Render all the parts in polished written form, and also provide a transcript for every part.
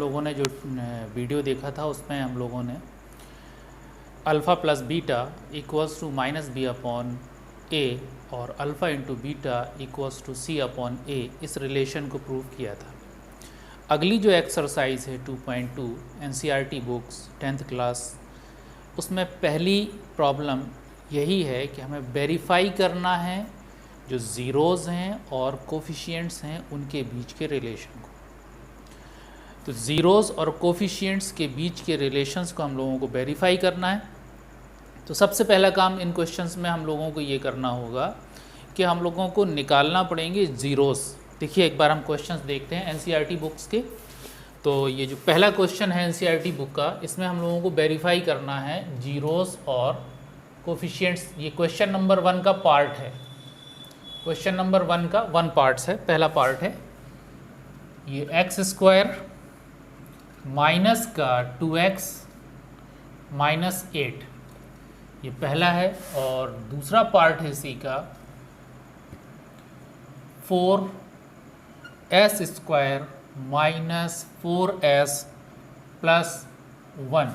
लोगों ने जो वीडियो देखा था उसमें हम लोगों ने alpha plus beta equals to minus b upon a और alpha into beta equals to c upon a इस रिलेशन को प्रूव किया था। अगली जो एक्सरसाइज है 2.2 एनसीईआरटी बुक्स 10th क्लास, उसमें पहली प्रॉब्लम यही है कि हमें वेरीफाई करना है जो ज़ीरोज़ हैं और कोफिशिएंट्स हैं उनके बीच के रिलेशन को। तो ज़ीरोज़ और कोफिशिएंट्स के बीच के रिलेशंस को हम लोगों को वेरीफाई करना है। तो सबसे पहला काम इन क्वेश्चंस में हम लोगों को ये करना होगा कि हम लोगों को निकालना पड़ेंगे ज़ीरोज़। देखिए एक बार हम क्वेश्चंस देखते हैं एनसीईआरटी बुक्स के। तो ये जो पहला क्वेश्चन है एनसीईआरटी बुक का, इसमें हम लोगों को वेरीफाई करना है जीरोज़ और कोफिशिएंट्स। ये क्वेश्चन नंबर 1 का पार्ट है। क्वेश्चन नंबर 1 का 1 पार्ट्स है, पहला पार्ट है ये एक्स स्क्वायर माइनस का 2x माइनस 8, ये पहला है। और दूसरा पार्ट है इसी का 4s square minus 4s plus 1।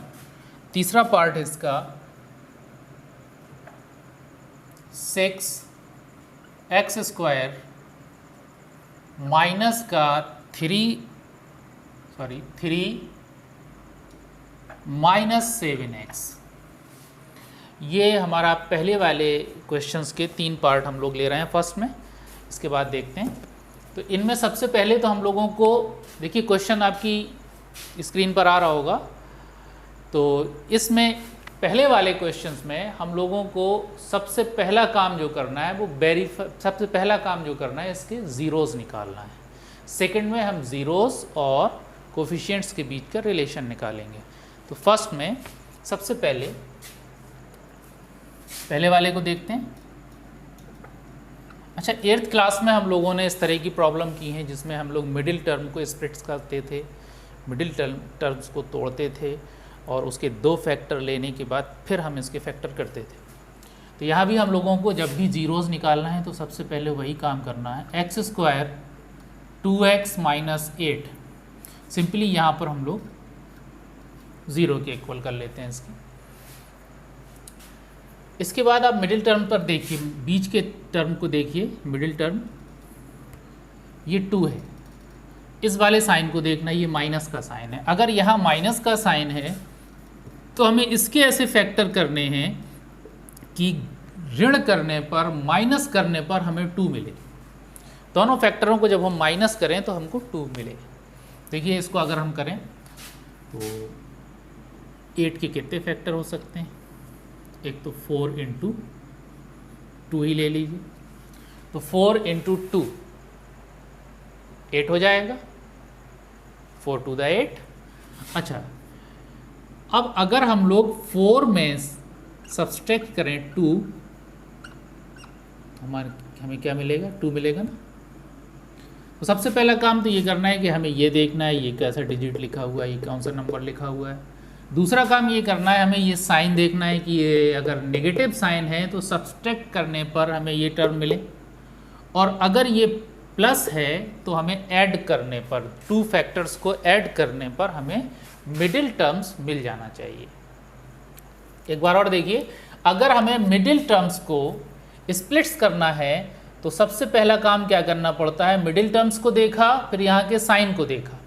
तीसरा पार्ट है इसका 6x स्क्वायर माइनस का 3 माइनस 7x। ये हमारा पहले वाले क्वेश्चंस के 3 पार्ट हम लोग ले रहे हैं फर्स्ट में। इसके बाद देखते हैं। तो इनमें सबसे पहले तो हम लोगों को देखिए क्वेश्चन आपकी स्क्रीन पर आ रहा होगा। तो इसमें पहले वाले क्वेश्चंस में हम लोगों को सबसे पहला काम जो करना है वो सबसे पहला काम जो करना है इसके ज़ीरोज़ निकालना है। सेकंड में हम ज़ीरोज़ और कोफिशिएंट्स के बीच का रिलेशन निकालेंगे। तो फर्स्ट में सबसे पहले वाले को देखते हैं। अच्छा, 8th क्लास में हम लोगों ने इस तरह की प्रॉब्लम की है जिसमें हम लोग मिडिल टर्म को स्प्लिट्स करते थे, मिडिल टर्म्स को तोड़ते थे और उसके 2 फैक्टर लेने के बाद फिर हम इसके फैक्टर करते थे। तो यहाँ भी हम लोगों को जब भी ज़ीरोज़ निकालना है तो सबसे पहले वही काम करना है। X square 2x minus 8, simply यहाँ पर हम लोग 0 के इक्वल कर लेते हैं इसकी। इसके बाद आप मिडिल टर्म पर देखिए, बीच के टर्म को देखिए। मिडिल टर्म ये 2 है, इस वाले साइन को देखना, ये माइनस का साइन है। अगर यहाँ माइनस का साइन है तो हमें इसके ऐसे फैक्टर करने हैं कि ऋण करने पर, माइनस करने पर हमें 2 मिले। दोनों फैक्टरों को जब हम माइनस करें तो हमको 2 मिले। देखिए इसको अगर हम करें तो 8 के कितने फैक्टर हो सकते हैं? एक तो 4 इंटू 2 ही ले लीजिए। तो 4 इंटू 2 8 हो जाएगा, 4 टू द 8। अच्छा, अब अगर हम लोग 4 में सब्सट्रैक्ट करें 2, हमें क्या मिलेगा? 2 मिलेगा ना। तो सबसे पहला काम तो ये करना है कि हमें ये देखना है ये कैसा डिजिट लिखा हुआ है, ये कौन सा नंबर लिखा हुआ है। दूसरा काम ये करना है, हमें ये साइन देखना है कि ये अगर नेगेटिव साइन है तो सब्सट्रैक्ट करने पर हमें ये टर्म मिले, और अगर ये प्लस है तो हमें ऐड करने पर, 2 फैक्टर्स को ऐड करने पर हमें मिडिल टर्म्स मिल जाना चाहिए। एक बार और देखिए, अगर हमें मिडिल टर्म्स को स्प्लिट्स करना है तो सबसे पहला काम क्या करना पड़ता है? मिडिल टर्म्स को देखा, फिर यहाँ के साइन को देखा।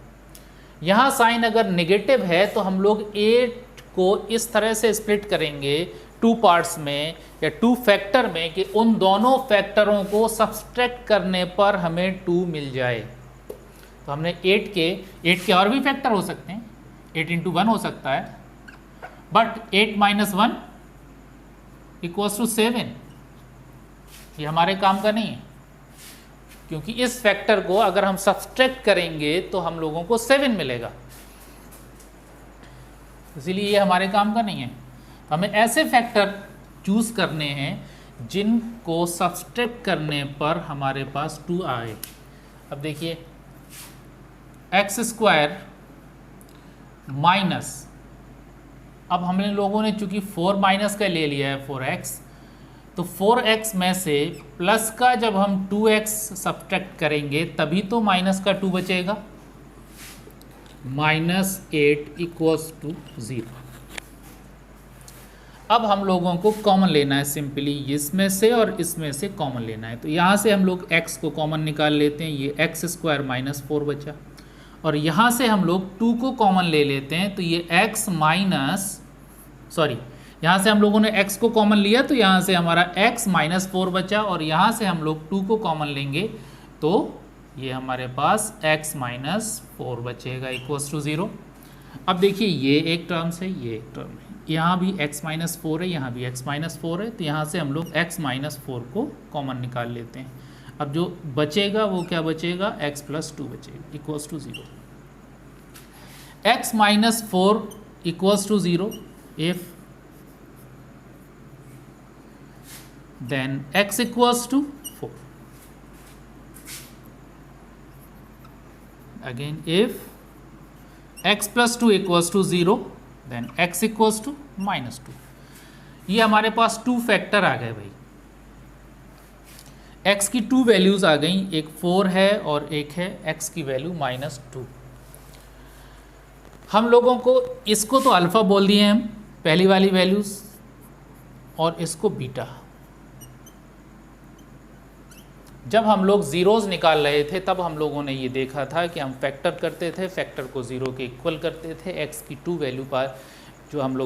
यहाँ साइन अगर नेगेटिव है तो हम लोग 8 को इस तरह से स्प्लिट करेंगे 2 पार्ट्स में या 2 फैक्टर में कि उन दोनों फैक्टरों को सब्सट्रैक्ट करने पर हमें 2 मिल जाए। तो हमने 8 के और भी फैक्टर हो सकते हैं, 8 इंटू 1 हो सकता है, बट 8 माइनस 1 इक्वल्स टू 7। ये हमारे काम का नहीं है, क्योंकि इस फैक्टर को अगर हम सब्सट्रैक्ट करेंगे तो हम लोगों को 7 मिलेगा, इसीलिए ये हमारे काम का नहीं है। हमें ऐसे फैक्टर चूज करने हैं जिनको सब्सट्रैक्ट करने पर हमारे पास 2 आए। अब देखिए एक्स स्क्वायर माइनस, अब हमने लोगों ने चूंकि 4 माइनस का ले लिया है 4x, तो 4x में से प्लस का जब हम 2x सब्ट्रैक्ट करेंगे तभी तो माइनस का 2 बचेगा। -8 इक्वल्स टू 0। अब हम लोगों को कॉमन लेना है, सिंपली इसमें से और इसमें से कॉमन लेना है। तो यहाँ से हम लोग x को कॉमन निकाल लेते हैं, ये x² - 4 बचा। और यहाँ से हम लोग 2 को कॉमन ले लेते हैं, तो ये यहाँ से हम लोगों ने x को कॉमन लिया, तो यहाँ से हमारा x - 4 बचा। और यहाँ से हम लोग 2 को कॉमन लेंगे तो ये हमारे पास x - 4 बचेगा इक्वल्स टू 0। अब देखिए ये एक टर्म से ये एक टर्म है, यहाँ भी x - 4 है, यहाँ भी x - 4 है, तो यहाँ से हम लोग x - 4 को कॉमन निकाल लेते हैं। अब जो बचेगा वो क्या बचेगा, x + 2 बचेगा equals to 0। x - 4 equals to 0 if then x equals to 4. Again, if x plus 2 equals to 0, then x equals to -2. ये हमारे पास 2 फैक्टर आ गए भाई, x की 2 वैल्यूज़ आ गई, एक 4 है और एक है x की वैल्यू -2। हम लोगों को इसको तो अल्फ़ा बोल दिए हम, पहली वाली वैल्यूज़, और इसको बीटा। जब हम लोग ज़ीरोज़ निकाल रहे थे तब हम लोगों ने ये देखा था कि हम फैक्टर करते थे, फैक्टर को 0 के इक्वल करते थे। x की 2 वैल्यू पर जो हम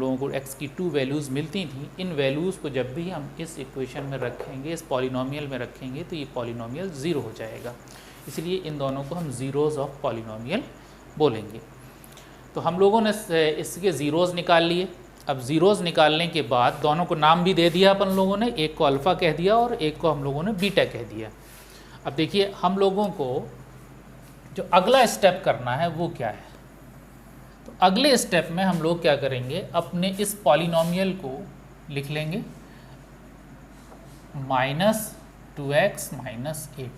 लोगों को x की 2 वैल्यूज़ मिलती थी, इन वैल्यूज़ को जब भी हम इस इक्वेशन में रखेंगे, इस पॉलिनोमियल में रखेंगे, तो ये पॉलिनोमियल 0 हो जाएगा। इसलिए इन दोनों को हम ज़ीरोज़ ऑफ पॉलिनोमियल बोलेंगे। तो हम लोगों ने इसके ज़ीरोज़ निकाल लिए। अब ज़ीरोज़ निकालने के बाद दोनों को नाम भी दे दिया अपन लोगों ने, एक को अल्फ़ा कह दिया और एक को हम लोगों ने बीटा कह दिया। अब देखिए हम लोगों को जो अगला स्टेप करना है वो क्या है। तो अगले स्टेप में हम लोग क्या करेंगे, अपने इस पॉलिनोमियल को लिख लेंगे -2x - 8,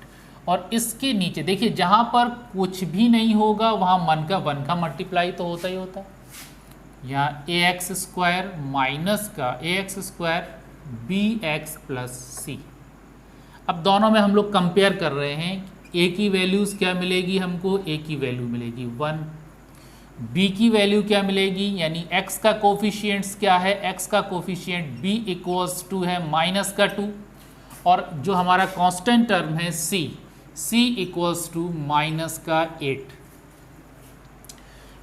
और इसके नीचे देखिए जहाँ पर कुछ भी नहीं होगा वहाँ 1 का मल्टीप्लाई तो होता ही होता है। यहाँ ax² माइनस का ax² bx + c। अब दोनों में हम लोग कंपेयर कर रहे हैं, a की वैल्यूज़ क्या मिलेगी हमको, a की वैल्यू मिलेगी 1, b की वैल्यू क्या मिलेगी, यानी x का कोफिशिएंट्स क्या है, x का कोफिशिएंट b इक्वल्स टू है -2, और जो हमारा कांस्टेंट टर्म है c इक्वल्स टू -8।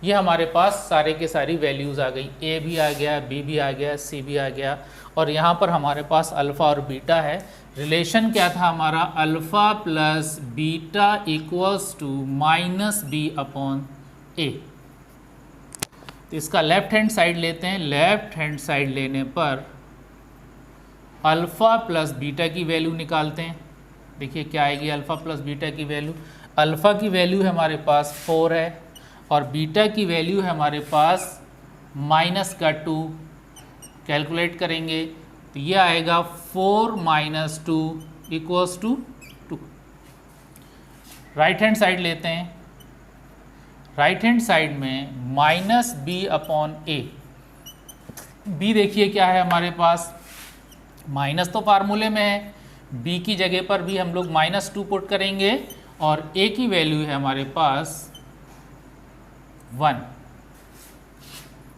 ये हमारे पास सारे के सारी वैल्यूज़ आ गई, a भी आ गया, b भी आ गया, c भी आ गया, और यहाँ पर हमारे पास अल्फ़ा और बीटा है। रिलेशन क्या था हमारा, alpha + beta equals to -b/a। तो इसका लेफ्ट हैंड साइड लेते हैं, लेफ्ट हैंड साइड लेने पर अल्फ़ा + बीटा की वैल्यू निकालते हैं। देखिए क्या आएगी अल्फ़ा + बीटा की वैल्यू, अल्फ़ा की वैल्यू है हमारे पास 4 है, और बीटा की वैल्यू है हमारे पास -2। कैलकुलेट करेंगे तो ये आएगा 4 - 2 equals to 2। Right hand side लेते हैं, राइट हैंड साइड में -b/a। b देखिए क्या है हमारे पास, माइनस तो फार्मूले में है, b की जगह पर भी हम लोग -2 पुट करेंगे, और a की वैल्यू है हमारे पास 1।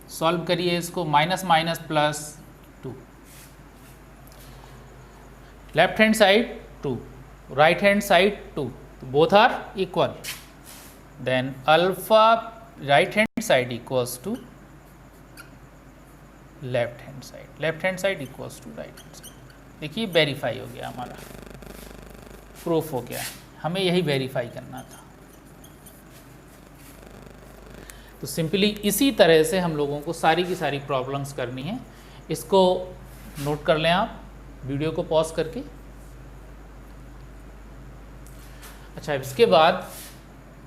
सॉल्व करिए इसको, -2, left hand side 2, right hand side 2, both are equal, then alpha right hand side equals to left hand side, left hand side equals to right hand side. देखिए verify हो गया हमारा, proof हो गया, हमें यही वेरीफाई करना था। तो सिंपली इसी तरह से हम लोगों को सारी की सारी प्रॉब्लम्स करनी है। इसको नोट कर लें आप वीडियो को पॉज करके। अच्छा, इसके बाद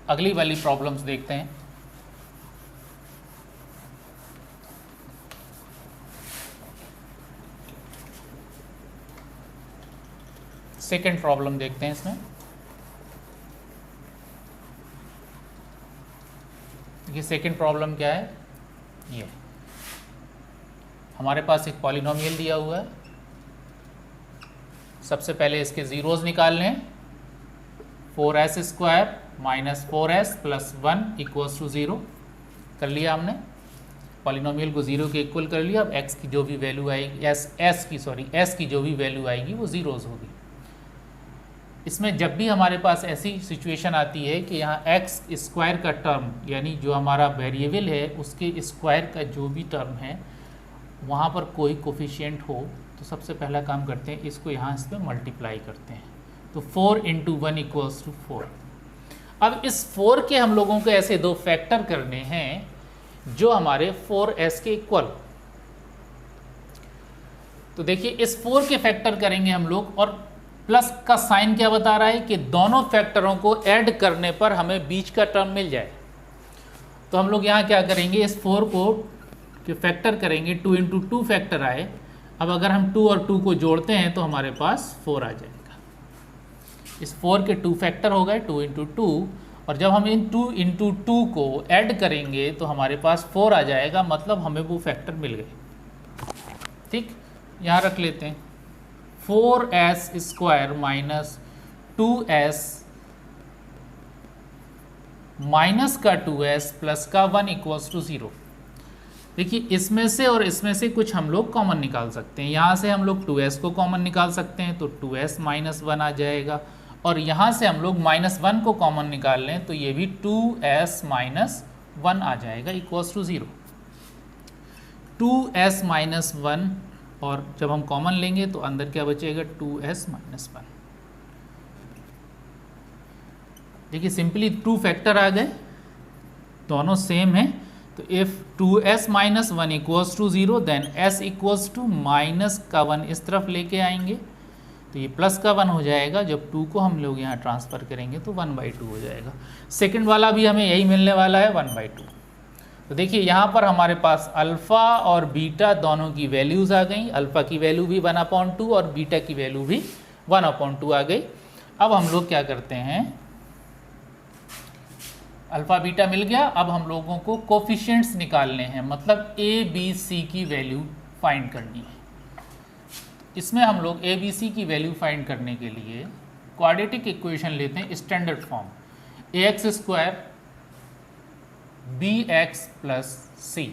अगली वाली प्रॉब्लम्स देखते हैं। सेकेंड प्रॉब्लम देखते हैं इसमें। ये सेकेंड प्रॉब्लम क्या है, ये हमारे पास एक पॉलिनोमियल दिया हुआ है। सबसे पहले इसके ज़ीरोज़ निकाल लें, 4s² -4s + 1 = 0 कर लिया हमने, पॉलिनोमियल को 0 के इक्वल कर लिया। अब x की जो भी वैल्यू आएगी, s की जो भी वैल्यू आएगी वो ज़ीरोज़ होगी। इसमें जब भी हमारे पास ऐसी सिचुएशन आती है कि यहाँ एक्स स्क्वायर का टर्म यानी जो हमारा वेरिएबल है उसके स्क्वायर का जो भी टर्म है वहाँ पर कोई कोफिशिएंट हो, तो सबसे पहला काम करते हैं इसको यहाँ इस पर मल्टीप्लाई करते हैं। तो 4 × 1 = 4। अब इस 4 के हम लोगों को ऐसे दो फैक्टर करने हैं जो हमारे 4s के इक्वल। तो देखिए इस 4 के फैक्टर करेंगे हम लोग, और प्लस का साइन क्या बता रहा है कि दोनों फैक्टरों को ऐड करने पर हमें बीच का टर्म मिल जाए। तो हम लोग यहाँ क्या करेंगे, इस 4 को के फैक्टर करेंगे, 2 × 2 फैक्टर आए। अब अगर हम 2 और 2 को जोड़ते हैं तो हमारे पास 4 आ जाएगा। इस 4 के 2 फैक्टर हो गए 2 × 2, और जब हम इन 2 × 2 को ऐड करेंगे तो हमारे पास 4 आ जाएगा, मतलब हमें वो फैक्टर मिल गए। ठीक, यहाँ रख लेते हैं 4s² - 2s माइनस का 2s प्लस का 1 = 0। देखिए इसमें से और इसमें से कुछ हम लोग कॉमन निकाल सकते हैं। यहाँ से हम लोग 2s को कॉमन निकाल सकते हैं, तो 2s - 1 आ जाएगा, और यहाँ से हम लोग -1 को कॉमन निकाल लें तो ये भी 2s - 1 आ जाएगा = 0। 2s - 1, और जब हम कॉमन लेंगे तो अंदर क्या बचेगा, 2s - 1। देखिए सिंपली 2 फैक्टर आ गए, दोनों सेम है। तो इफ़ 2s - 1 = 0 देन s = -1 इस तरफ लेके आएंगे तो ये प्लस का 1 हो जाएगा। जब 2 को हम लोग यहाँ ट्रांसफ़र करेंगे तो 1/2 हो जाएगा। सेकंड वाला भी हमें यही मिलने वाला है 1/2। तो देखिए यहाँ पर हमारे पास अल्फ़ा और बीटा दोनों की वैल्यूज़ आ गई। अल्फ़ा की वैल्यू भी 1/2 और बीटा की वैल्यू भी 1/2 आ गई। अब हम लोग क्या करते हैं, अल्फ़ा बीटा मिल गया। अब हम लोगों को कोफिशिएंट्स निकालने हैं, मतलब a b c की वैल्यू फाइंड करनी है। इसमें हम लोग a b c की वैल्यू फाइंड करने के लिए क्वाड्रेटिक इक्वेशन लेते हैं standard form, ax² bx + c।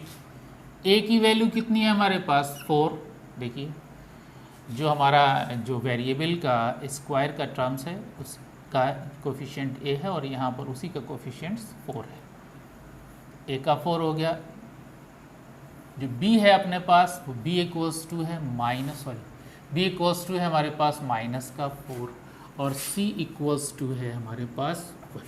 a की वैल्यू कितनी है हमारे पास 4। देखिए जो हमारा जो वेरिएबल का स्क्वायर का टर्म्स है उसका कोफिशिएंट a है, और यहाँ पर उसी का कोफिशिएंट्स 4 है। a का 4 हो गया। जो b है अपने पास वो b = है b है हमारे पास -4, और c = है हमारे पास 1।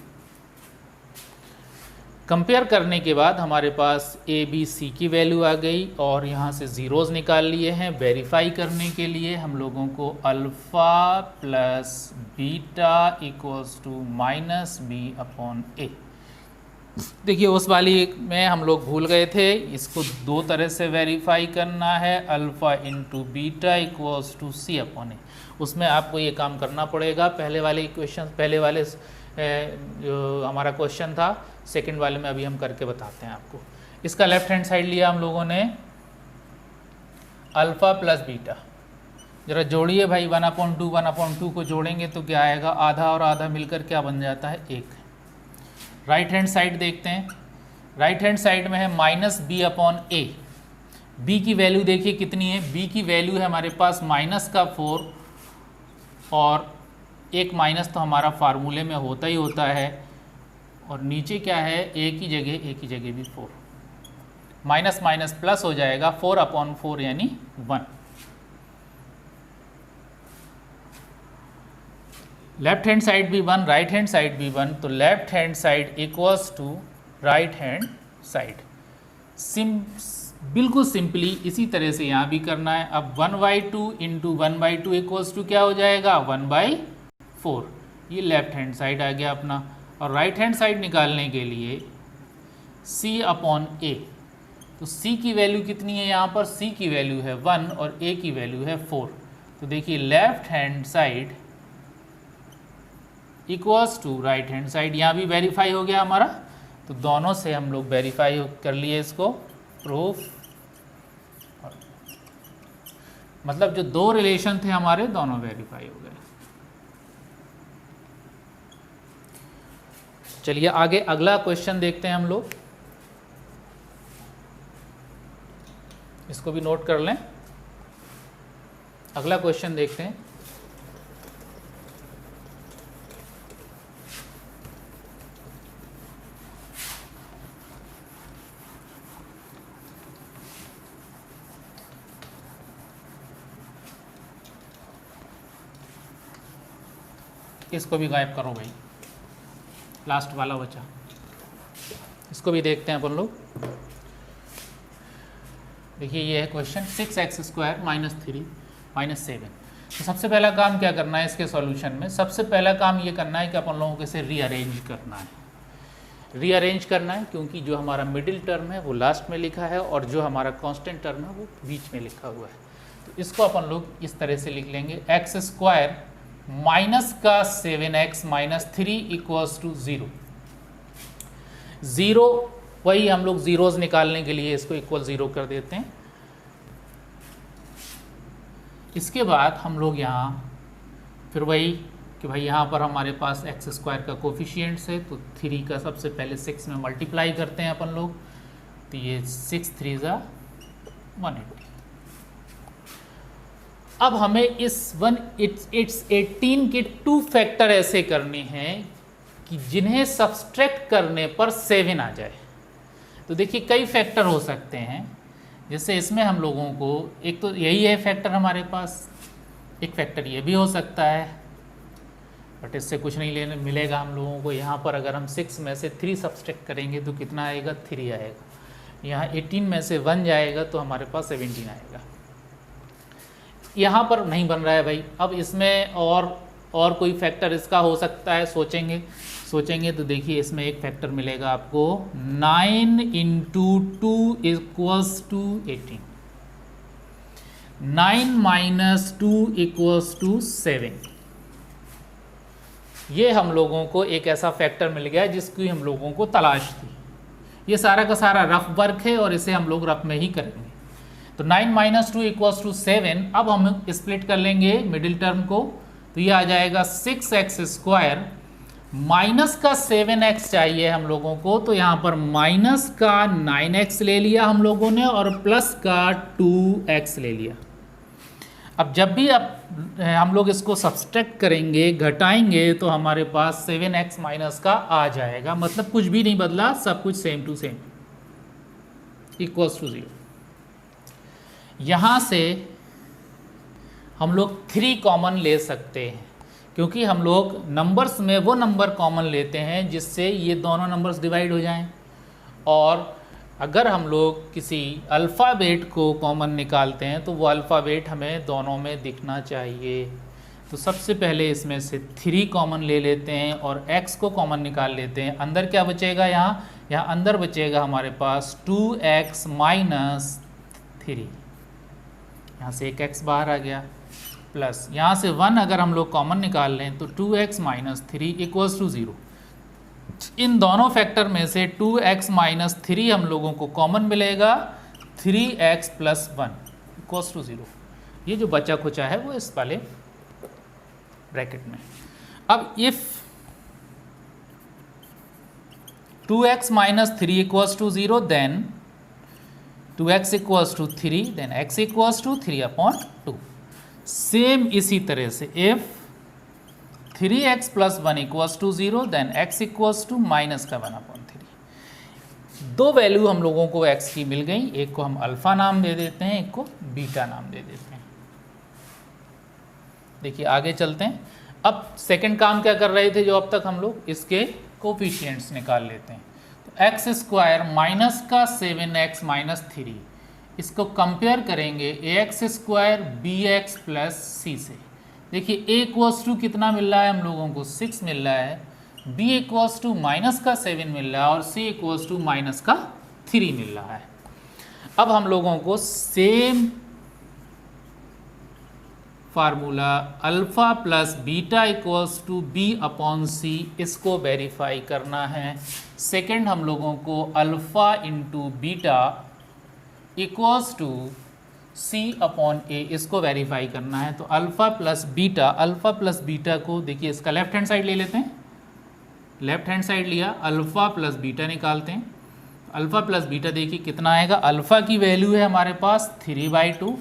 कंपेयर करने के बाद हमारे पास a b c की वैल्यू आ गई, और यहाँ से ज़ीरोज़ निकाल लिए हैं। वेरीफाई करने के लिए हम लोगों को अल्फ़ा प्लस बीटा = -b/a। देखिए उस वाली में हम लोग भूल गए थे, इसको दो तरह से वेरीफाई करना है। Alpha × beta = c/a। उसमें आपको ये काम करना पड़ेगा। पहले वाले इक्वेशन, पहले वाले जो हमारा क्वेश्चन था, सेकंड वाले में अभी हम करके बताते हैं आपको। इसका लेफ्ट हैंड साइड लिया हम लोगों ने अल्फ़ा प्लस बीटा। ज़रा जोड़िए भाई, 1/2 को जोड़ेंगे तो क्या आएगा, आधा और आधा मिलकर क्या बन जाता है, 1। राइट हैंड साइड देखते हैं। राइट हैंड साइड में है -b/a। b की वैल्यू देखिए कितनी है, b की वैल्यू है हमारे पास -4, और एक माइनस तो हमारा फार्मूले में होता ही होता है, और नीचे क्या है, a की जगह भी 4, माइनस माइनस प्लस हो जाएगा 4/4 यानी 1। लेफ्ट हैंड साइड भी 1, राइट हैंड साइड भी 1, तो left hand side = right hand side. बिल्कुल सिंपली इसी तरह से यहाँ भी करना है। अब 1/2 × 1/2 क्या हो जाएगा, 1/4। ये लेफ्ट हैंड साइड आ गया अपना। और राइट हैंड साइड निकालने के लिए c/a। तो c की वैल्यू कितनी है, यहाँ पर c की वैल्यू है 1 और a की वैल्यू है 4। तो देखिए left hand side = right hand side. यहाँ भी वेरीफाई हो गया हमारा, तो दोनों से हम लोग वेरीफाई कर लिए इसको, प्रूफ। मतलब जो दो रिलेशन थे हमारे, दोनों वेरीफाई हो गए। चलिए आगे अगला क्वेश्चन देखते हैं हम लोग, इसको भी नोट कर लें। अगला क्वेश्चन देखते हैं। इसको भी गायब करो भाई, लास्ट वाला बचा, इसको भी देखते हैं अपन लोग। देखिए ये है क्वेश्चन 6x² -3 -7। तो सबसे पहला काम क्या करना है इसके सॉल्यूशन में? सबसे पहला काम ये करना है कि अपन लोगों को इसे रीअरेंज करना है। रीअरेंज करना है क्योंकि जो हमारा मिडिल टर्म है वो लास्ट में लिखा है और जो हमारा कांस्टेंट टर्म है वो बीच में लिखा हुआ है। तो इसको अपन लोग इस तरह से लिख लेंगे, x² माइनस का 7x -3 = 0। 0 वही हम लोग जीरोज निकालने के लिए इसको इक्वल 0 कर देते हैं। इसके बाद हम लोग यहाँ फिर वही कि भाई यहाँ पर हमारे पास x² का कोफिशिएंट्स है, तो 3 का सबसे पहले 6 में मल्टीप्लाई करते हैं अपन लोग, तो ये 6 3 = 180। अब हमें इस 18 के 2 फैक्टर ऐसे करने हैं कि जिन्हें सब्सट्रैक्ट करने पर 7 आ जाए। तो देखिए कई फैक्टर हो सकते हैं, जैसे इसमें हम लोगों को एक तो यही है फैक्टर हमारे पास, एक फैक्टर ये भी हो सकता है, बट इससे कुछ नहीं लेने मिलेगा हम लोगों को। यहाँ पर अगर हम 6 में से 3 सब्सट्रैक्ट करेंगे तो कितना आएगा? 3 आएगा। यहाँ 18 में से 1 जाएगा तो हमारे पास 17 आएगा। यहाँ पर नहीं बन रहा है भाई। अब इसमें और कोई फैक्टर इसका हो सकता है, सोचेंगे तो देखिए इसमें एक फैक्टर मिलेगा आपको, 9 × 2 = 18, 9 - 2 = 7। ये हम लोगों को एक ऐसा फैक्टर मिल गया जिसकी हम लोगों को तलाश थी। ये सारा का सारा रफ वर्क है और इसे हम लोग रफ में ही करेंगे। तो 9 - 2 = 7। अब हम स्प्लिट कर लेंगे मिडिल टर्म को, तो ये आ जाएगा 6x² माइनस का 7x चाहिए हम लोगों को, तो यहाँ पर माइनस का 9x ले लिया हम लोगों ने और प्लस का 2x ले लिया। अब जब भी हम लोग इसको सब्सट्रैक्ट करेंगे, घटाएंगे, तो हमारे पास 7x माइनस का आ जाएगा, मतलब कुछ भी नहीं बदला, सब कुछ सेम टू सेम = 0। यहाँ से हम लोग 3 कॉमन ले सकते हैं, क्योंकि हम लोग नंबर्स में वो नंबर कॉमन लेते हैं जिससे ये दोनों नंबर्स डिवाइड हो जाएं। और अगर हम लोग किसी अल्फ़ाबेट को कॉमन निकालते हैं तो वो अल्फ़ाबेट हमें दोनों में दिखना चाहिए। तो सबसे पहले इसमें से 3 कॉमन ले लेते हैं और x को कॉमन निकाल लेते हैं। अंदर क्या बचेगा? यहाँ अंदर बचेगा हमारे पास 2x - 3, यहाँ से एक x बाहर आ गया, प्लस यहाँ से 1 अगर हम लोग कॉमन निकाल लें तो 2x - 3 = 0। इन दोनों फैक्टर में से 2x - 3 हम लोगों को कॉमन मिलेगा, 3x + 1 = 0। ये जो बचा खुचा है वो इस वाले ब्रैकेट में। अब if 2x - 3 = 0 then 2x = 3 then x = 3/2। Same इसी तरह से if 3x + 1 = 0 then x = -1/3। 2 value हम लोगों को x की मिल गई, एक को हम अल्फ़ा नाम दे देते हैं, एक को बीटा नाम दे देते हैं। देखिए आगे चलते हैं। अब सेकंड काम क्या कर रहे थे जो अब तक हम लोग इसके कोफिशिएंट्स निकाल लेते हैं। तो x² माइनस का 7x - 3, इसको कंपेयर करेंगे ax² bx + c से। देखिए a = कितना मिल रहा है हम लोगों को? 6 मिल रहा है, b = माइनस का 7 मिल रहा है और c = माइनस का 3 मिल रहा है। अब हम लोगों को same formula alpha + beta = b/c इसको वेरीफाई करना है। सेकंड हम लोगों को अल्फ़ा × बीटा = c/a इसको वेरीफाई करना है। तो अल्फ़ा + बीटा को देखिए इसका लेफ्ट हैंड साइड ले लेते हैं, लेफ्ट हैंड साइड लिया, अल्फ़ा प्लस बीटा निकालते हैं। अल्फ़ा प्लस बीटा देखिए कितना आएगा, अल्फ़ा की वैल्यू है हमारे पास 3/2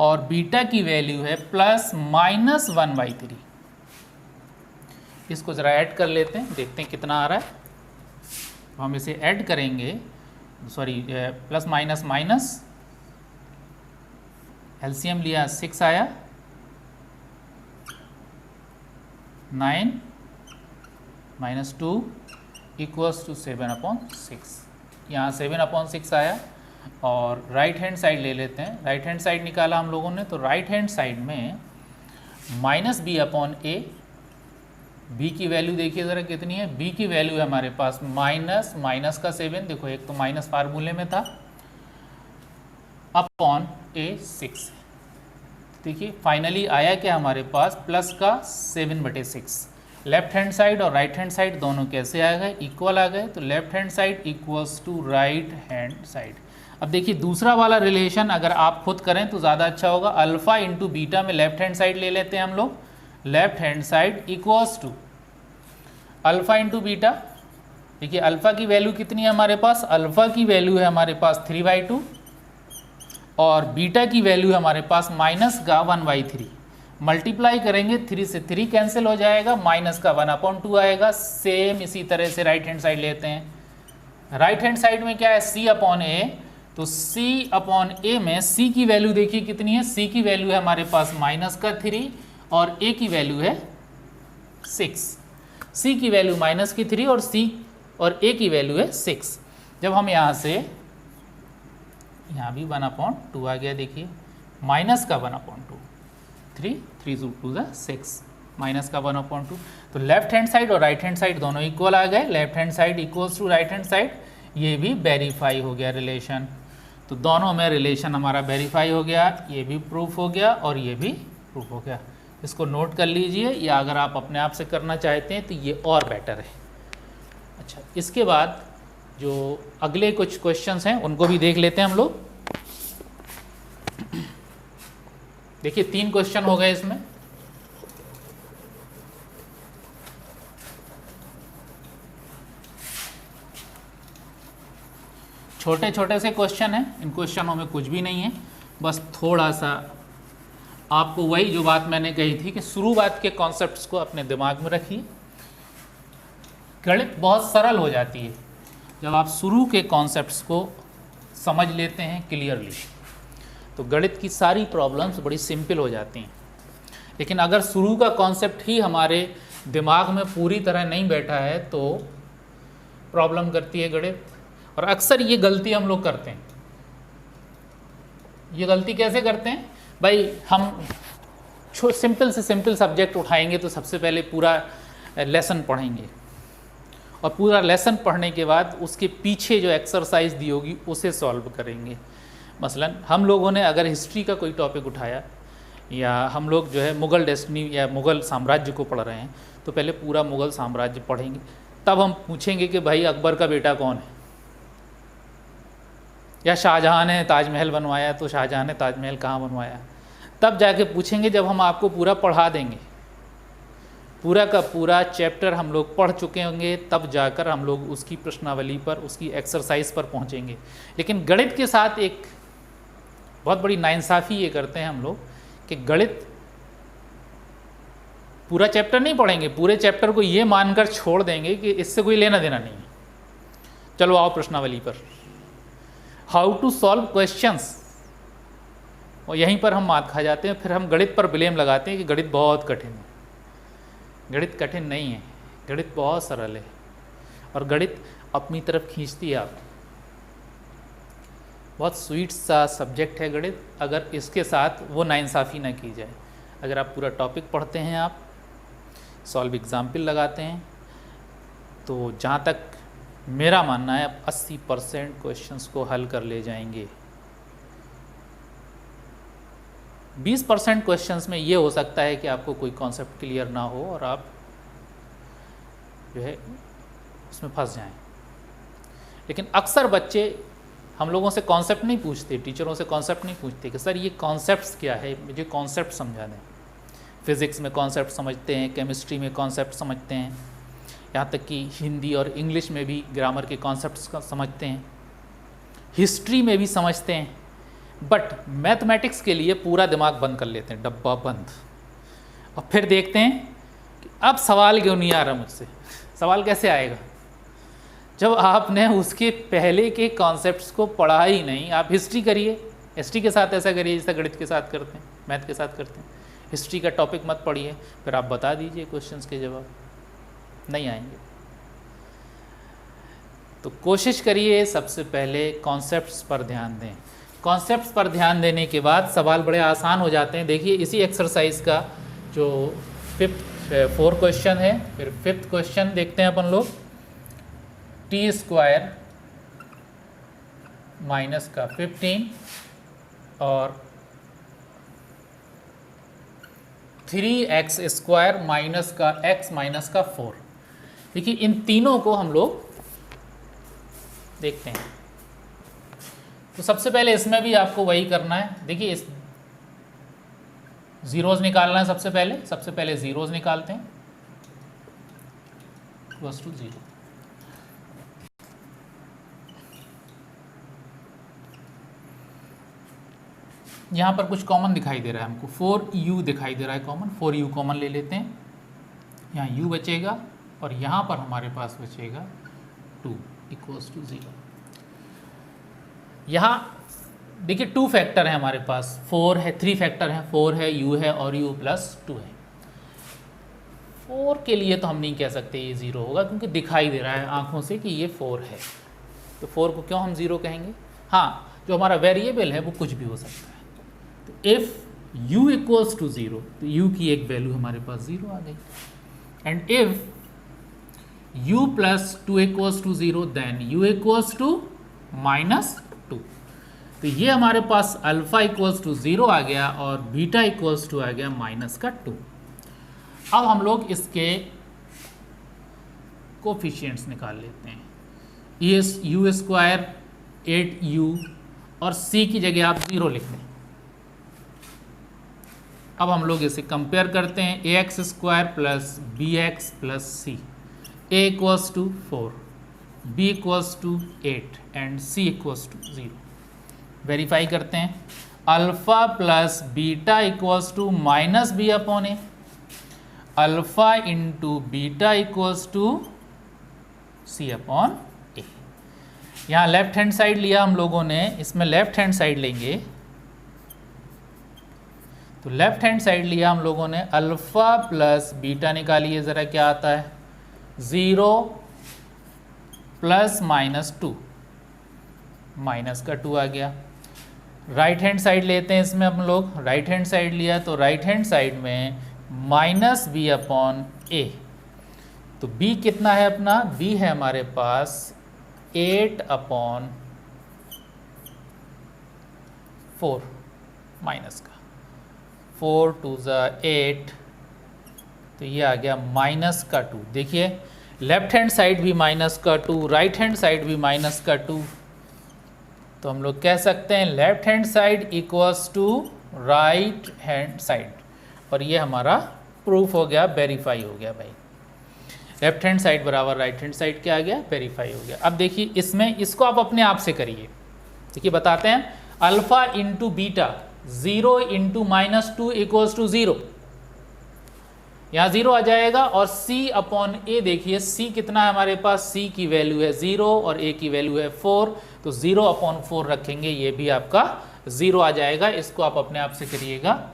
और बीटा की वैल्यू है ±1/3। इसको ज़रा ऐड कर लेते हैं, देखते हैं कितना आ रहा है। तो हम इसे ऐड करेंगे, sorry plus minus minus, LCM लिया 6 आया, 9 - 2 = 7/6। यहाँ 7/6 आया। और राइट हैंड साइड ले लेते हैं, राइट हैंड साइड निकाला हम लोगों ने, तो राइट हैंड साइड में -b/a, b की वैल्यू देखिए ज़रा कितनी है, b की वैल्यू है हमारे पास माइनस माइनस का 7, देखो एक तो माइनस फार्मूले में था, अपॉन a 6। देखिए फाइनली आया क्या हमारे पास, प्लस का 7/6। लेफ्ट हैंड साइड और राइट हैंड साइड दोनों कैसे आ गए, इक्वल आ गए, तो left hand side equals to right hand side. अब देखिए दूसरा वाला रिलेशन अगर आप खुद करें तो ज़्यादा अच्छा होगा, अल्फ़ा इंटू बीटा में लेफ्ट हैंड साइड ले लेते हैं हम लोग, left hand side equals to alpha into beta. देखिए अल्फ़ा की वैल्यू कितनी है हमारे पास, अल्फ़ा की वैल्यू है हमारे पास 3/2 और बीटा की वैल्यू है हमारे पास -1/3। मल्टीप्लाई करेंगे, 3 से 3 कैंसिल हो जाएगा, माइनस का 1/2 आएगा। सेम इसी तरह से राइट हैंड साइड लेते हैं। राइट हैंड साइड में क्या है, c/a, तो c/a में c की वैल्यू देखिए कितनी है, c की वैल्यू है हमारे पास -3 और a की वैल्यू है 6। c की वैल्यू -3 और a की वैल्यू है 6। जब हम यहाँ से, यहाँ भी 1/2 आ गया, देखिए माइनस का 1/2, 3 2 6 माइनस का 1/2, तो लेफ्ट हैंड साइड और राइट हैंड साइड दोनों इक्वल आ गए, left hand side equals to right hand side, ये भी वेरीफाई हो गया रिलेशन। तो दोनों में रिलेशन हमारा वेरीफाई हो गया, ये भी प्रूफ हो गया और ये भी प्रूफ हो गया। इसको नोट कर लीजिए, या अगर आप अपने आप से करना चाहते हैं तो ये और बेटर है। अच्छा, इसके बाद जो अगले कुछ क्वेश्चंस हैं उनको भी देख लेते हैं हम लोग। देखिए 3 क्वेश्चन हो गए इसमें। छोटे छोटे से क्वेश्चन हैं, इन क्वेश्चनों में कुछ भी नहीं है, बस थोड़ा सा आपको वही जो बात मैंने कही थी कि शुरुआत के कॉन्सेप्ट्स को अपने दिमाग में रखिए। गणित बहुत सरल हो जाती है जब आप शुरू के कॉन्सेप्ट्स को समझ लेते हैं क्लियरली, तो गणित की सारी प्रॉब्लम्स बड़ी सिंपल हो जाती हैं। लेकिन अगर शुरू का कॉन्सेप्ट ही हमारे दिमाग में पूरी तरह नहीं बैठा है तो प्रॉब्लम करती है गणित। और अक्सर ये गलती हम लोग करते हैं। ये गलती कैसे करते हैं भाई, हम सिंपल से सिंपल सब्जेक्ट उठाएंगे तो सबसे पहले पूरा लेसन पढ़ेंगे और पूरा लेसन पढ़ने के बाद उसके पीछे जो एक्सरसाइज दी होगी उसे सॉल्व करेंगे। मसलन हम लोगों ने अगर हिस्ट्री का कोई टॉपिक उठाया, या हम लोग जो है मुग़ल डेस्टिनी या मुग़ल साम्राज्य को पढ़ रहे हैं, तो पहले पूरा मुग़ल साम्राज्य पढ़ेंगे, तब हम पूछेंगे कि भाई अकबर का बेटा कौन है, या शाहजहाँ ने ताजमहल बनवाया तो शाहजहाँ ने ताजमहल कहाँ बनवाया। तब जाके पूछेंगे जब हम आपको पूरा पढ़ा देंगे, पूरा का पूरा चैप्टर हम लोग पढ़ चुके होंगे, तब जाकर हम लोग उसकी प्रश्नावली पर, उसकी एक्सरसाइज पर पहुँचेंगे। लेकिन गणित के साथ एक बहुत बड़ी नाइंसाफ़ी ये करते हैं हम लोग कि गणित पूरा चैप्टर नहीं पढ़ेंगे, पूरे चैप्टर को ये मानकर छोड़ देंगे कि इससे कोई लेना देना नहीं है। चलो आओ प्रश्नावली पर, हाउ टू सॉल्व क्वेश्चंस, और यहीं पर हम मात खा जाते हैं। फिर हम गणित पर ब्लेम लगाते हैं कि गणित बहुत कठिन है। गणित कठिन नहीं है, गणित बहुत सरल है और गणित अपनी तरफ खींचती है आपको। बहुत स्वीट सा सब्जेक्ट है गणित, अगर इसके साथ वो नाइंसाफ़ी ना की जाए। अगर आप पूरा टॉपिक पढ़ते हैं, आप सॉल्व एग्जाम्पल लगाते हैं, तो जहाँ तक मेरा मानना है आप 80% क्वेश्चंस को हल कर ले जाएंगे। 20% क्वेश्चंस में ये हो सकता है कि आपको कोई कॉन्सेप्ट क्लियर ना हो और आप जो है उसमें फंस जाएं। लेकिन अक्सर बच्चे हम लोगों से कॉन्सेप्ट नहीं पूछते, टीचरों से कॉन्सेप्ट नहीं पूछते कि सर ये कॉन्सेप्ट्स क्या है, मुझे कॉन्सेप्ट समझा दें। फिज़िक्स में कॉन्सेप्ट समझते हैं, केमिस्ट्री में कॉन्सेप्ट समझते हैं, यहाँ तक कि हिंदी और इंग्लिश में भी ग्रामर के कॉन्सेप्ट्स का समझते हैं, हिस्ट्री में भी समझते हैं, बट मैथमेटिक्स के लिए पूरा दिमाग बंद कर लेते हैं, डब्बा बंद, और फिर देखते हैं कि अब सवाल क्यों नहीं आ रहा मुझसे। सवाल कैसे आएगा जब आपने उसके पहले के कॉन्सेप्ट्स को पढ़ा ही नहीं। आप हिस्ट्री करिए, हिस्ट्री के साथ ऐसा करिए जैसा गणित के साथ करते हैं, मैथ के साथ करते हैं। हिस्ट्री का टॉपिक मत पढ़िए, फिर आप बता दीजिए क्वेश्चंस के जवाब नहीं आएंगे। तो कोशिश करिए सबसे पहले कॉन्सेप्ट्स पर ध्यान दें। कॉन्सेप्ट्स पर ध्यान देने के बाद सवाल बड़े आसान हो जाते हैं। देखिए इसी एक्सरसाइज का जो 4 क्वेश्चन है, फिर 5th क्वेश्चन देखते हैं अपन लोग। टी स्क्वायर माइनस का 15 और 3x स्क्वायर माइनस का x माइनस का 4। देखिए इन तीनों को हम लोग देखते हैं। तो सबसे पहले इसमें भी आपको वही करना है। देखिए इस जीरोज निकालना है। सबसे पहले जीरोज निकालते हैं, इक्वल्स टू 0। यहाँ पर कुछ कॉमन दिखाई दे रहा है हमको, 4u दिखाई दे रहा है कॉमन, 4u कॉमन ले लेते हैं। यहाँ u बचेगा और यहाँ पर हमारे पास बचेगा 2 इक्वल्स टू 0। यहाँ देखिए 2 फैक्टर है हमारे पास, 4 है, 3 फैक्टर हैं, 4 है, u है और u प्लस 2 है। 4 के लिए तो हम नहीं कह सकते ये 0 होगा, क्योंकि दिखाई दे रहा है आँखों से कि ये 4 है। तो 4 को क्यों हम 0 कहेंगे? हाँ, जो हमारा वेरिएबल है वो कुछ भी हो सकता है। तो इफ़ u इक्वल्स टू 0, तो u की एक वैल्यू हमारे पास 0 आ गई। And if u plus 2 equals to 0, then u equals to -2। तो ये हमारे पास अल्फ़ा इक्वल्स टू 0 आ गया और बीटा इक्वल्स टू आ गया -2। अब हम लोग इसके कोफिशिएंट्स निकाल लेते हैं। ये u स्क्वायर 8u और c की जगह आप 0 लिख दें। अब हम लोग इसे कंपेयर करते हैं, ax square plus bx plus c, a equals to 4, b equals to 8 and c equals to 0। Verify करते हैं, alpha plus beta equals to -b upon a, alpha into beta equals to c upon a। यहाँ left hand side लिया हम लोगों ने, इसमें left hand side लेंगे। तो लेफ्ट हैंड साइड लिया हम लोगों ने, अल्फ़ा प्लस बीटा निकालिए ज़रा क्या आता है, 0 प्लस -2, माइनस का 2 आ गया। राइट हैंड साइड लेते हैं इसमें हम लोग, राइट हैंड साइड लिया तो राइट हैंड साइड में -b अपॉन a। तो b कितना है अपना, b है हमारे पास 8 अपॉन 4 माइनस का 4 2 8, तो ये आ गया -2। देखिए लेफ्ट हैंड साइड भी -2, राइट हैंड साइड भी -2। तो हम लोग कह सकते हैं left hand side equals to right hand side, और ये हमारा प्रूफ हो गया, वेरीफाई हो गया भाई। लेफ्ट हैंड साइड बराबर राइट हैंड साइड क्या आ गया, वेरीफाई हो गया। अब देखिए इसमें इसको आप अपने आप से करिए। देखिए बताते हैं, alpha into beta 0 into -2 equals to 0, यहाँ 0 आ जाएगा। और c अपॉन a, देखिए c कितना है हमारे पास, c की वैल्यू है 0 और a की वैल्यू है 4, तो 0 अपॉन 4 रखेंगे, ये भी आपका 0 आ जाएगा। इसको आप अपने आप से करिएगा।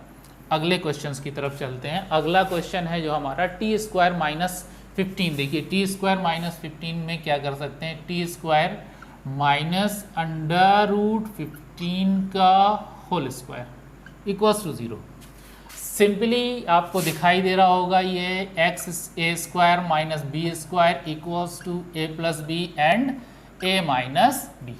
अगले क्वेश्चन की तरफ चलते हैं। अगला क्वेश्चन है जो हमारा टी स्क्वायर -15। देखिए टी स्क्वायर -15 में क्या कर सकते हैं, टी स्क्वायर माइनस √15 का whole square equals to 0। Simply आपको दिखाई दे रहा होगा ये x a square minus B square equals to a plus B and a minus B.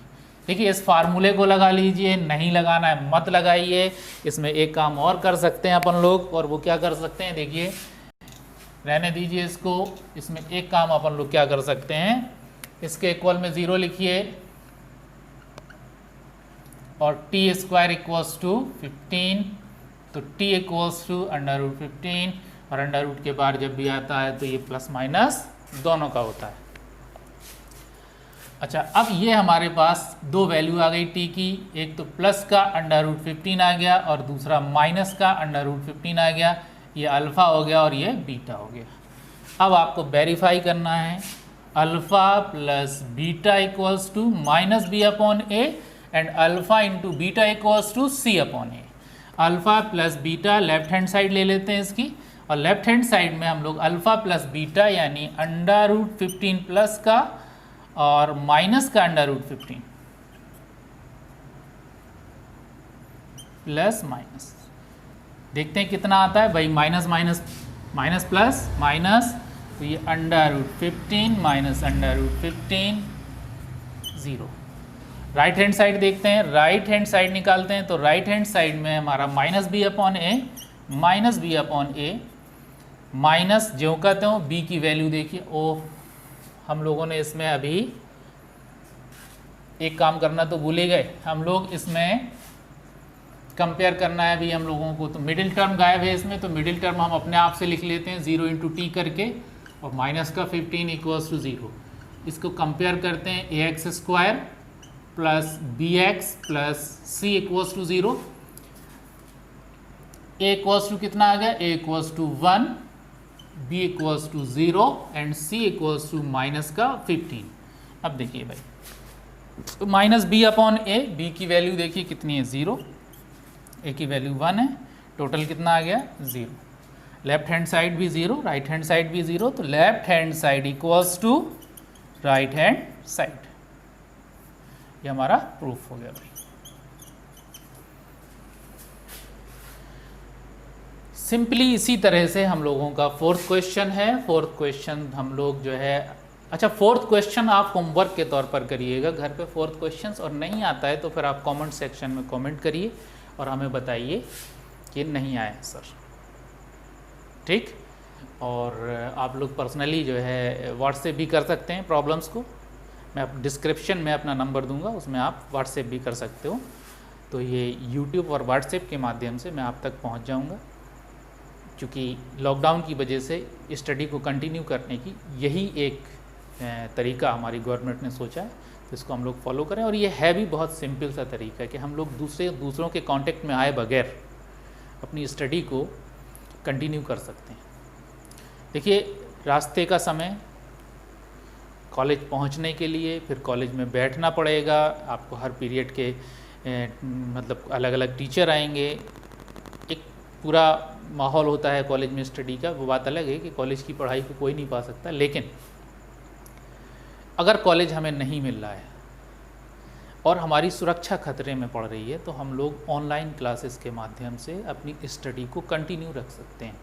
देखिए इस फार्मूले को लगा लीजिए, नहीं लगाना है मत लगाइए। इसमें एक काम और कर सकते हैं अपन लोग, और वो क्या कर सकते हैं, देखिए रहने दीजिए इसको। इसमें एक काम अपन लोग क्या कर सकते हैं, इसके इक्वल में 0 लिखिए और टी स्क्वायर इक्वल्स टू 15, तो t इक्वल्स टू √15, और अंडर रूट के बाद जब भी आता है तो ये प्लस माइनस दोनों का होता है। अच्छा, अब ये हमारे पास दो वैल्यू आ गई टी की, एक तो प्लस का √15 आ गया और दूसरा माइनस का √15 आ गया। ये अल्फ़ा हो गया और ये बीटा हो गया। अब आपको वेरीफाई करना है alpha plus beta equals to -b/a and alpha into beta equals to c/a। Alpha plus beta left hand side ले लेते हैं इसकी, और लेफ्ट हैंड साइड में हम लोग अल्फ़ा प्लस बीटा यानी √15 प्लस का और माइनस का √15 प्लस माइनस, देखते हैं कितना आता है भाई। Minus minus minus plus minus, तो ये √15 माइनस √15 0। राइट हैंड साइड देखते हैं, राइट हैंड साइड निकालते हैं, तो राइट हैंड साइड में हमारा -b/a माइनस जो कहते हो b की वैल्यू देखिए। ओ, हम लोगों ने इसमें अभी एक काम करना तो भूल ही गए, हम लोग इसमें कंपेयर करना है अभी हम लोगों को। तो मिडिल टर्म गायब है इसमें, तो मिडिल टर्म हम अपने आप से लिख लेते हैं 0 × t करके, और माइनस का 15 इक्वल्स टू 0। इसको कंपेयर करते हैं ax² plus bx plus c equals to 0। a equals to कितना आ गया, a equals to 1, b equals to 0 and c equals to minus का 15। अब देखिए भाई, तो -b/a, b की वैल्यू देखिए कितनी है 0, a की वैल्यू 1 है, टोटल कितना आ गया 0। लेफ्ट हैंड साइड भी 0, राइट हैंड साइड भी 0, तो left hand side equals to right hand side. ये हमारा प्रूफ हो गया भाई। सिंपली इसी तरह से हम लोगों का फोर्थ क्वेश्चन है। फोर्थ क्वेश्चन हम लोग जो है, अच्छा फोर्थ क्वेश्चन आप होमवर्क के तौर पर करिएगा घर पे फोर्थ क्वेश्चंस, और नहीं आता है तो फिर आप कमेंट सेक्शन में कमेंट करिए और हमें बताइए कि नहीं आया सर, ठीक। और आप लोग पर्सनली जो है व्हाट्सएप भी कर सकते हैं प्रॉब्लम्स को, मैं डिस्क्रिप्शन में अपना नंबर दूंगा, उसमें आप व्हाट्सएप भी कर सकते हो। तो ये यूट्यूब और व्हाट्सएप के माध्यम से मैं आप तक पहुंच जाऊंगा, क्योंकि लॉकडाउन की वजह से स्टडी को कंटिन्यू करने की यही एक तरीका हमारी गवर्नमेंट ने सोचा है, तो इसको हम लोग फॉलो करें। और ये है भी बहुत सिंपल सा तरीका है कि हम लोग दूसरों के कांटेक्ट में आए बगैर अपनी स्टडी को कंटिन्यू कर सकते हैं। देखिए, रास्ते का समय, कॉलेज पहुंचने के लिए, फिर कॉलेज में बैठना पड़ेगा आपको, हर पीरियड के मतलब अलग अलग टीचर आएंगे, एक पूरा माहौल होता है कॉलेज में स्टडी का। वो बात अलग है कि कॉलेज की पढ़ाई को कोई नहीं पा सकता, लेकिन अगर कॉलेज हमें नहीं मिल रहा है और हमारी सुरक्षा खतरे में पड़ रही है, तो हम लोग ऑनलाइन क्लासेस के माध्यम से अपनी स्टडी को कंटिन्यू रख सकते हैं।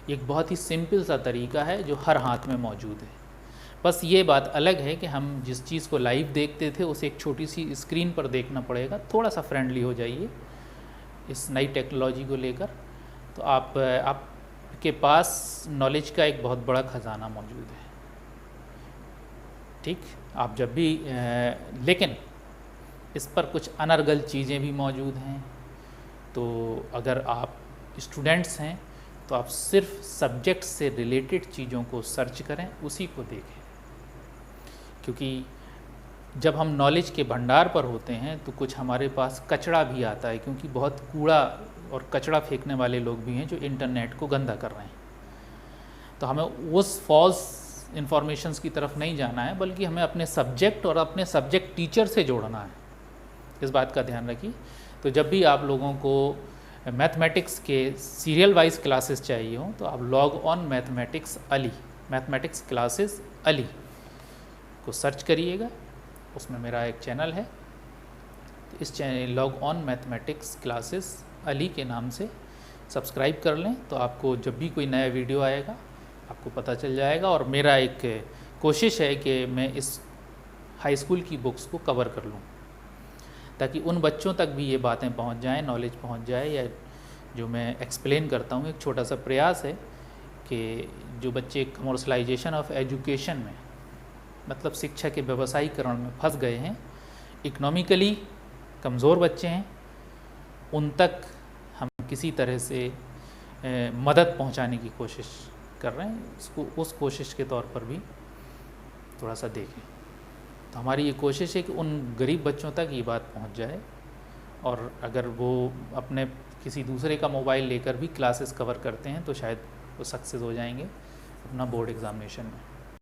एक बहुत ही सिंपल सा तरीका है जो हर हाथ में मौजूद है। बस ये बात अलग है कि हम जिस चीज़ को लाइव देखते थे उसे एक छोटी सी स्क्रीन पर देखना पड़ेगा। थोड़ा सा फ्रेंडली हो जाइए इस नई टेक्नोलॉजी को लेकर, तो आपके पास नॉलेज का एक बहुत बड़ा ख़जाना मौजूद है, ठीक। आप जब भी लेकिन इस पर कुछ अनर्गल चीज़ें भी मौजूद हैं, तो अगर आप स्टूडेंट्स हैं तो आप सिर्फ सब्जेक्ट से रिलेटेड चीज़ों को सर्च करें, उसी को देखें, क्योंकि जब हम नॉलेज के भंडार पर होते हैं तो कुछ हमारे पास कचरा भी आता है, क्योंकि बहुत कूड़ा और कचरा फेंकने वाले लोग भी हैं जो इंटरनेट को गंदा कर रहे हैं। तो हमें उस फॉल्स इन्फॉर्मेशंस की तरफ नहीं जाना है, बल्कि हमें अपने सब्जेक्ट और अपने सब्जेक्ट टीचर से जोड़ना है। इस बात का ध्यान रखिए। तो जब भी आप लोगों को मैथमेटिक्स के सीरियल वाइज क्लासेस चाहिए हो, तो आप log on mathematics Ali, mathematics classes Ali को सर्च करिएगा, उसमें मेरा एक चैनल है। तो इस channel log on mathematics classes Ali के नाम से सब्सक्राइब कर लें, तो आपको जब भी कोई नया वीडियो आएगा आपको पता चल जाएगा। और मेरा एक कोशिश है कि मैं इस हाई स्कूल की बुक्स को कवर कर लूँ, ताकि उन बच्चों तक भी ये बातें पहुंच जाएं, नॉलेज पहुंच जाए, या जो मैं एक्सप्लेन करता हूँ। एक छोटा सा प्रयास है कि जो बच्चे कमर्शलाइजेशन ऑफ एजुकेशन में, मतलब शिक्षा के व्यवसायीकरण में फंस गए हैं, इकोनॉमिकली कमज़ोर बच्चे हैं, उन तक हम किसी तरह से मदद पहुंचाने की कोशिश कर रहे हैं उसको उस कोशिश के तौर पर भी थोड़ा सा देखें। तो हमारी ये कोशिश है कि उन गरीब बच्चों तक ये बात पहुंच जाए, और अगर वो अपने किसी दूसरे का मोबाइल लेकर भी क्लासेस कवर करते हैं तो शायद वो सक्सेस हो जाएंगे अपना बोर्ड एग्ज़ामिनेशन में।